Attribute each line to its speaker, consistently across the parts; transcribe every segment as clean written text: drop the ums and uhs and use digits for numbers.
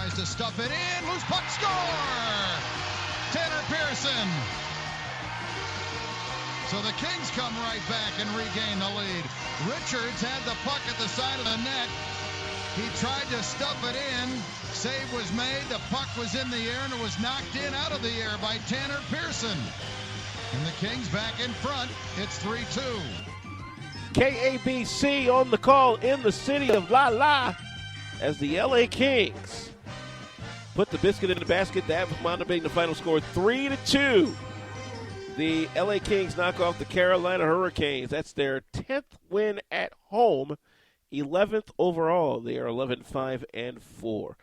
Speaker 1: tries to stuff it in. Loose puck, score! Tanner Pearson. So the Kings come right back and regain the lead. Richards had the puck at the side of the net. He tried to stuff it in. Save was made. The puck was in the air, and it was knocked in out of the air by Tanner Pearson. And the Kings back in front. It's 3-2.
Speaker 2: KABC on the call in the city of La La as the LA Kings put the biscuit in the basket. That wound up being the final score, 3-2. The LA Kings knock off the Carolina Hurricanes. That's their 10th win at home, 11th overall. They are 11-5-4.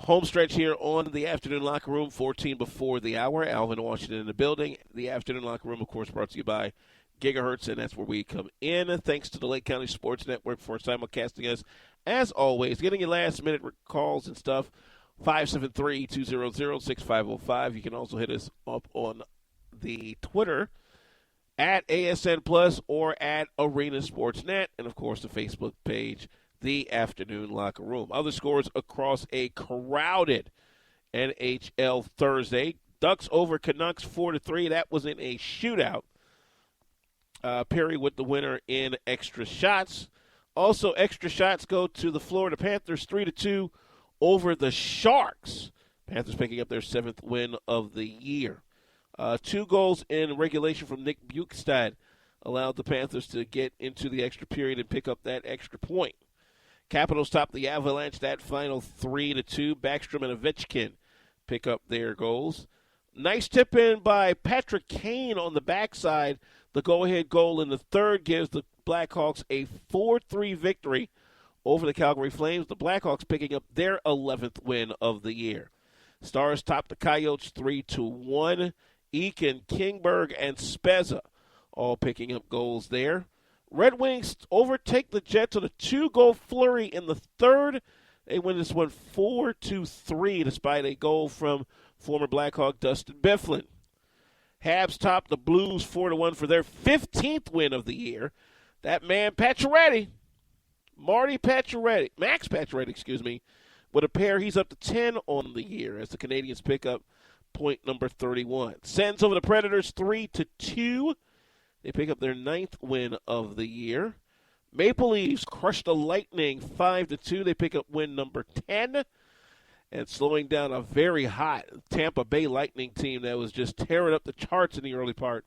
Speaker 2: Home stretch here on the Afternoon Locker Room, 14 before the hour. Alvin Washington in the building. The Afternoon Locker Room, of course, brought to you by Gigahertz, and that's where we come in. Thanks to the Lake County Sports Network for simulcasting us. As always, getting your last-minute calls and stuff, 573-200-6505. You can also hit us up on the Twitter at ASN Plus or at Arena Sportsnet, and of course the Facebook page, The Afternoon Locker Room. Other scores across a crowded NHL Thursday: Ducks over Canucks 4-3. That was in a shootout. Perry with the winner in extra shots. Also, extra shots go to the Florida Panthers 3-2 over the Sharks. Panthers picking up their 7th win of the year. 2 goals in regulation from Nick Bukestad allowed the Panthers to get into the extra period and pick up that extra point. Capitals top the Avalanche that final 3-2. Backstrom and Ovechkin pick up their goals. Nice tip in by Patrick Kane on the backside. The go-ahead goal in the third gives the Blackhawks a 4-3 victory over the Calgary Flames. The Blackhawks picking up their 11th win of the year. Stars top the Coyotes 3-1. Eakin, Kingberg, and Spezza all picking up goals there. Red Wings overtake the Jets on a 2-goal flurry in the third. They win this one 4-3 despite a goal from former Blackhawk Dustin Byfuglien. Habs top the Blues 4-1 for their 15th win of the year. That man Pacioretty, Max Pacioretty, with a pair, he's up to 10 on the year as the Canadians pick up point number 31. Sens over the Predators 3-2. They pick up their 9th win of the year. Maple Leafs crush the Lightning 5-2. They pick up win number 10. And slowing down a very hot Tampa Bay Lightning team that was just tearing up the charts in the early part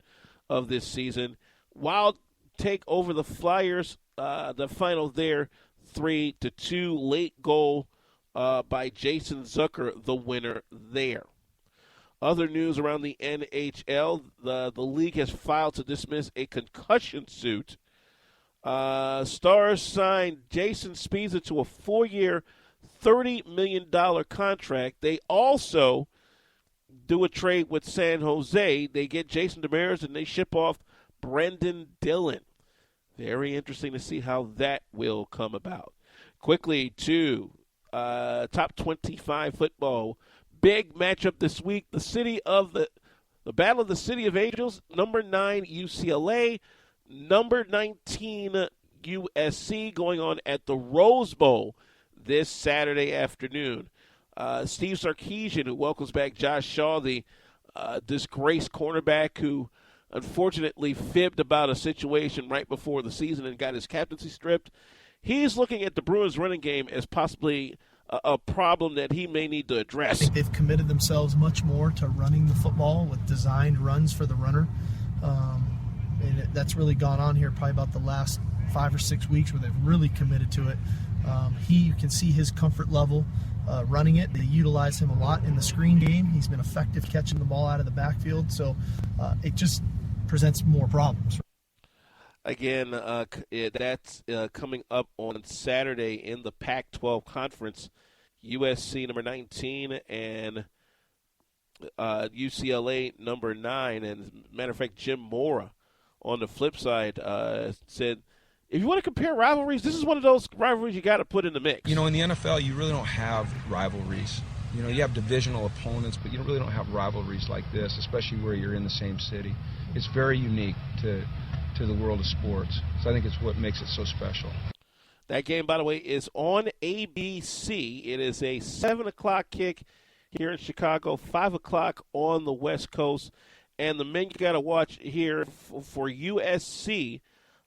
Speaker 2: of this season. Wild take over the Flyers. The final there, 3-2. Late goal by Jason Zucker, the winner there. Other news around the NHL, the league has filed to dismiss a concussion suit. Stars signed Jason Spezza to a 4-year, $30 million contract. They also do a trade with San Jose. They get Jason Demers and they ship off Brendan Dillon. Very interesting to see how that will come about. Quickly to top 25 football. Big matchup this week. The Battle of the City of Angels, number 9 UCLA, number 19 USC, going on at the Rose Bowl this Saturday afternoon. Steve Sarkisian, who welcomes back Josh Shaw, the disgraced cornerback who unfortunately fibbed about a situation right before the season and got his captaincy stripped. He's looking at the Bruins running game as possibly a problem that he may need to address.
Speaker 3: I think they've committed themselves much more to running the football with designed runs for the runner. And that's really gone on here probably about the last 5 or 6 weeks where they've really committed to it. You can see his comfort level running it. They utilize him a lot in the screen game. He's been effective catching the ball out of the backfield. So it just presents more problems.
Speaker 2: Again, that's coming up on Saturday in the Pac-12 Conference. USC number 19 and UCLA number 9. And matter of fact, Jim Mora on the flip side said, if you want to compare rivalries, this is one of those rivalries you got to put in the mix.
Speaker 4: You know, in the NFL, you really don't have rivalries. You know, you have divisional opponents, but you really don't have rivalries like this, especially where you're in the same city. It's very unique to the world of sports. So I think it's what makes it so special.
Speaker 2: That game, by the way, is on ABC. It is a 7 o'clock kick here in Chicago, 5 o'clock on the West Coast. And the men you got to watch here for USC,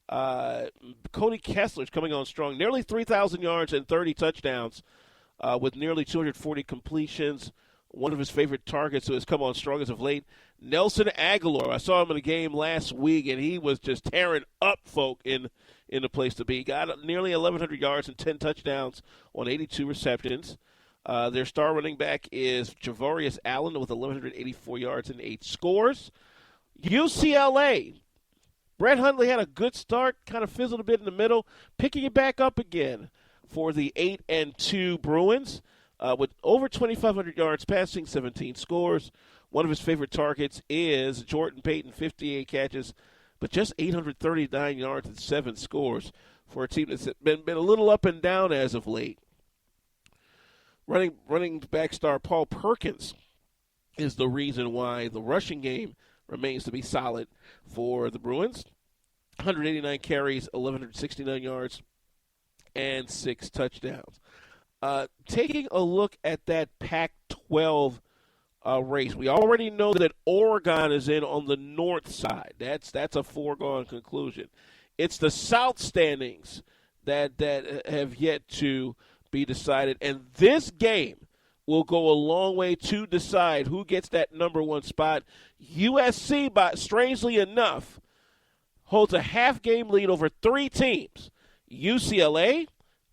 Speaker 2: Cody Kessler's coming on strong. Nearly 3,000 yards and 30 touchdowns with nearly 240 completions. One of his favorite targets who has come on strong as of late, Nelson Aguilar. I saw him in a game last week, and he was just tearing up folk in the place to be. Got nearly 1,100 yards and 10 touchdowns on 82 receptions. Their star running back is Javarius Allen with 1,184 yards and 8 scores. UCLA, Brett Hundley had a good start, kind of fizzled a bit in the middle, picking it back up again for the 8-2 Bruins. With over 2,500 yards passing, 17 scores. One of his favorite targets is Jordan Payton, 58 catches, but just 839 yards and 7 scores for a team that's been a little up and down as of late. Running back star Paul Perkins is the reason why the rushing game remains to be solid for the Bruins. 189 carries, 1,169 yards, and 6 touchdowns. Taking a look at that Pac-12 race, we already know that Oregon is in on the north side. That's a foregone conclusion. It's the South standings that have yet to be decided, and this game will go a long way to decide who gets that number one spot. USC, strangely enough, holds a half-game lead over 3 teams: UCLA,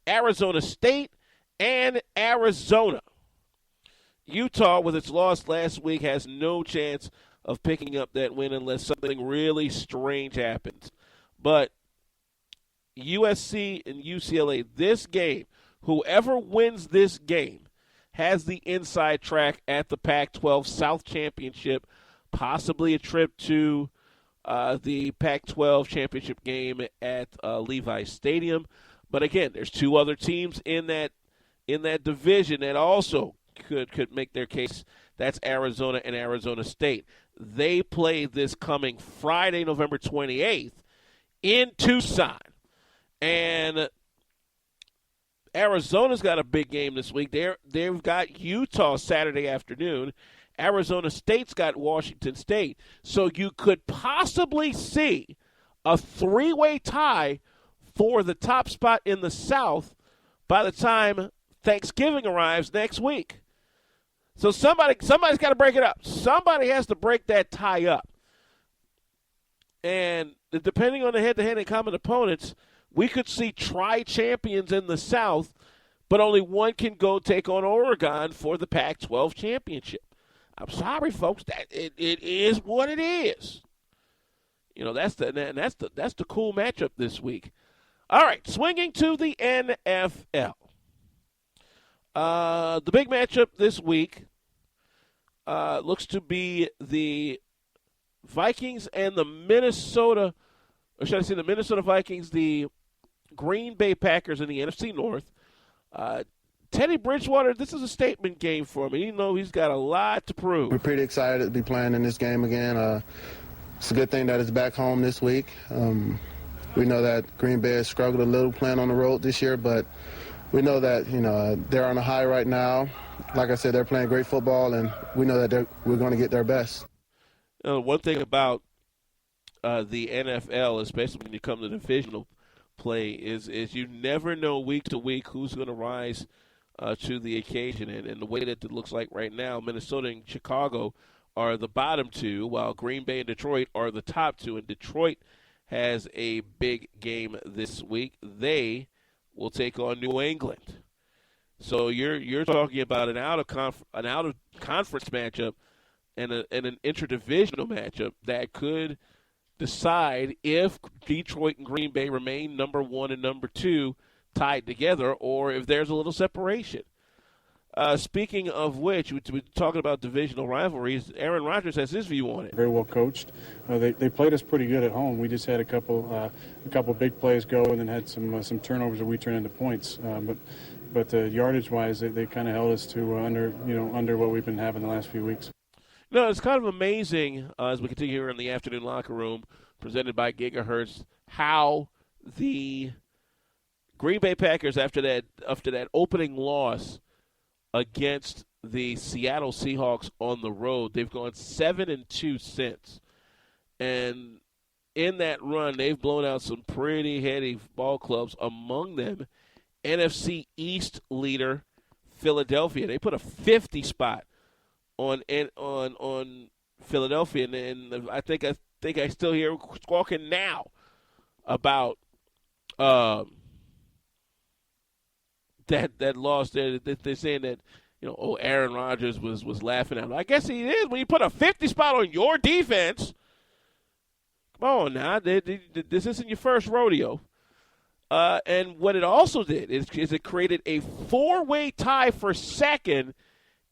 Speaker 2: Arizona State, and Arizona. Utah, with its loss last week, has no chance of picking up that win unless something really strange happens. But USC and UCLA, this game, whoever wins this game has the inside track at the Pac-12 South Championship, possibly a trip to the Pac-12 championship game at Levi's Stadium. But again, there's 2 other teams in that division that also could make their case. That's Arizona and Arizona State. They play this coming Friday, November 28th in Tucson. And Arizona's got a big game this week. They've got Utah Saturday afternoon. Arizona State's got Washington State. So you could possibly see a 3-way tie for the top spot in the South by the time Thanksgiving arrives next week. So somebody's got to break it up. Somebody has to break that tie up. And depending on the head-to-head and common opponents, we could see tri-champions in the South, but only one can go take on Oregon for the Pac-12 championship. I'm sorry, folks. It is what it is. You know, that's the cool matchup this week. All right, swinging to the NFL. The big matchup this week looks to be the Vikings and the Minnesota Vikings, the Green Bay Packers in the NFC North. Teddy Bridgewater, this is a statement game for him. You know he's got a lot to prove.
Speaker 5: We're pretty excited to be playing in this game again. It's a good thing that it's back home this week. We know that Green Bay has struggled a little playing on the road this year, but we know that they're on a high right now. Like I said, they're playing great football, and we know that we're going to get their best.
Speaker 2: One thing about the NFL, especially when you come to divisional play, is you never know week to week who's going to rise to the occasion. And the way that it looks like right now, Minnesota and Chicago are the bottom 2, while Green Bay and Detroit are the top 2. And Detroit has a big game this week. They will take on New England. So you're talking about an out of conference matchup and an interdivisional matchup that could decide if Detroit and Green Bay remain number 1 and number 2 tied together, or if there's a little separation. Speaking of which, we're talking about divisional rivalries. Aaron Rodgers has his view on it.
Speaker 6: Very well coached. They played us pretty good at home. We just had a couple big plays go, and then had some turnovers that we turned into points. But yardage-wise, they kind of held us to under what we've been having the last few weeks.
Speaker 2: No, it's kind of amazing as we continue here in the Afternoon Locker Room, presented by Gigahertz, how the Green Bay Packers, after that opening loss against the Seattle Seahawks on the road, they've gone 7-2 since. And in that run, they've blown out some pretty heady ball clubs, among them NFC East leader Philadelphia. They put a 50 spot on Philadelphia, and I think I still hear squawking now about that loss there. They're saying that, Aaron Rodgers was laughing at him. I guess he is when you put a 50 spot on your defense. Come on now, this isn't your first rodeo. And what it also did is it created a 4-way tie for second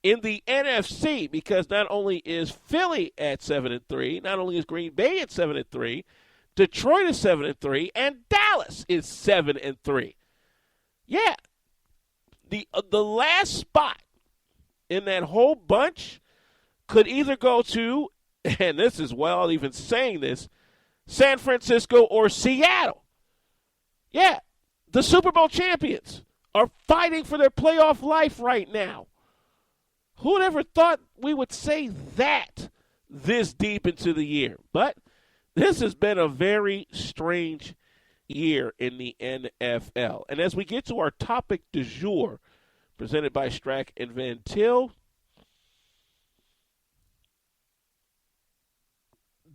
Speaker 2: in the NFC, because not only is Philly at 7-3, not only is Green Bay at 7-3, Detroit is 7-3, and Dallas is 7-3. Yeah, the last spot in that whole bunch could either go to, and this is wild even saying this, San Francisco or Seattle. Yeah, the Super Bowl champions are fighting for their playoff life right now. Who would ever thought we would say that this deep into the year? But this has been a very strange year in the NFL. And as we get to our topic du jour, presented by Strack and Van Til,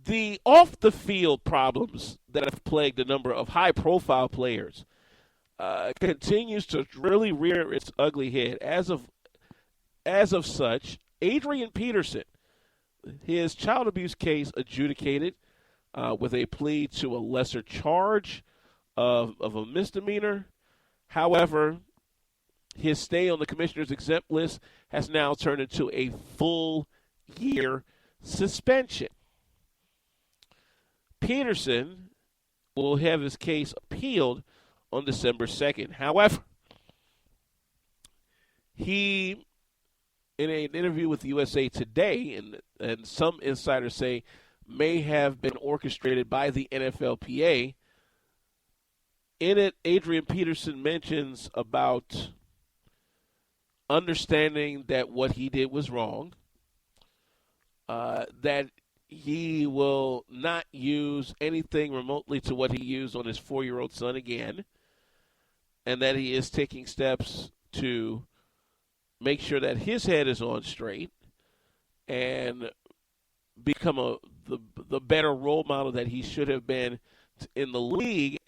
Speaker 2: the off-the-field problems that have plagued a number of high-profile players continues to really rear its ugly head. As of such, Adrian Peterson, his child abuse case adjudicated with a plea to a lesser charge of a misdemeanor. However, his stay on the commissioner's exempt list has now turned into a full-year suspension. Peterson will have his case appealed on December 2nd. However, he, in an interview with USA Today, and some insiders say may have been orchestrated by the NFLPA, in it, Adrian Peterson mentions about understanding that what he did was wrong, that he will not use anything remotely to what he used on his 4-year-old son again, and that he is taking steps to make sure that his head is on straight and become the better role model that he should have been in the league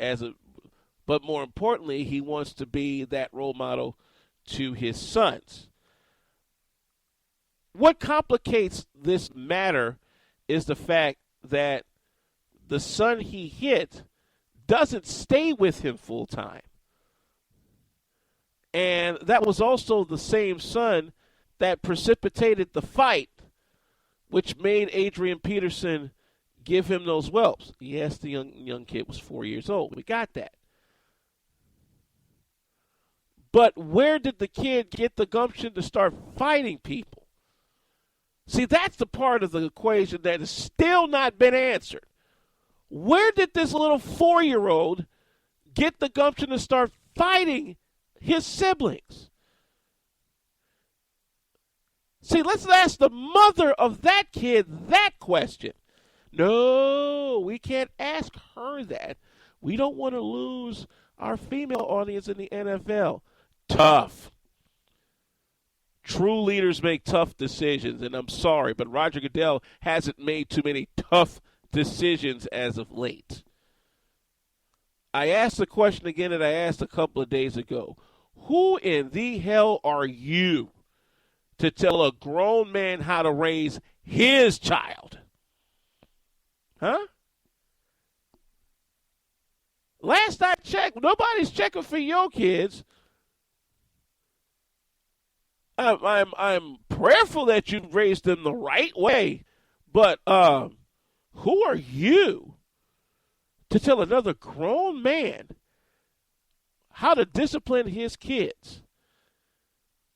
Speaker 2: but more importantly, he wants to be that role model to his sons. What complicates this matter is the fact that the son he hit doesn't stay with him full time. And that was also the same son that precipitated the fight, which made Adrian Peterson give him those whelps. Yes, the young kid was 4 years old. We got that. But where did the kid get the gumption to start fighting people? See, that's the part of the equation that has still not been answered. Where did this little 4-year-old get the gumption to start fighting his siblings? See, let's ask the mother of that kid that question. No, we can't ask her that. We don't want to lose our female audience in the NFL. Tough. True leaders make tough decisions, and I'm sorry, but Roger Goodell hasn't made too many tough decisions as of late. I asked the question again that I asked a couple of days ago. Who in the hell are you to tell a grown man how to raise his child? Huh? Last I checked, nobody's checking for your kids. I'm prayerful that you raised them the right way, but who are you to tell another grown man how to discipline his kids?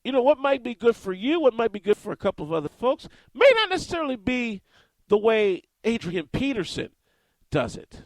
Speaker 2: You know, what might be good for you, what might be good for a couple of other folks, may not necessarily be the way Adrian Peterson does it.